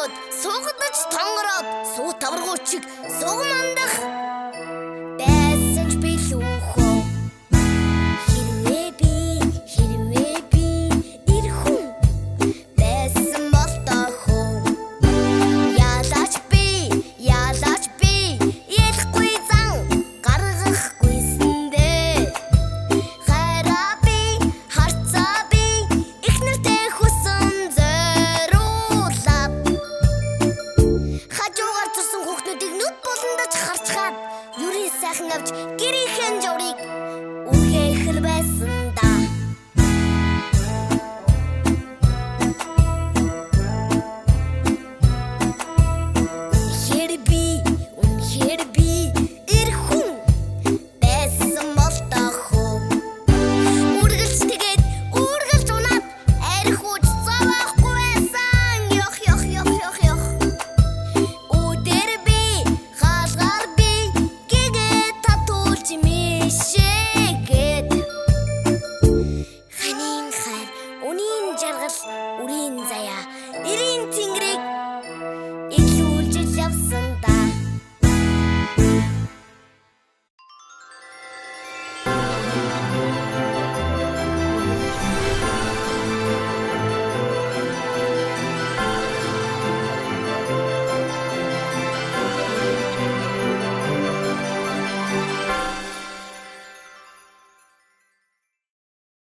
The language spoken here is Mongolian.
ороод сугадаж тонгороод суу тавргуучиг сугмандах байсан ч билүүхөө хэрвээ би ирхэн байсан бол тохоо ялаач би ялахгүй зан гаргахгүйсэндээ хайраа би харцаа би их нэртэй хүсэн зориулаад хажуугаар зурсан хүүхдүүдийг нүд болондож харж хаад юрийн сайхан авч гэр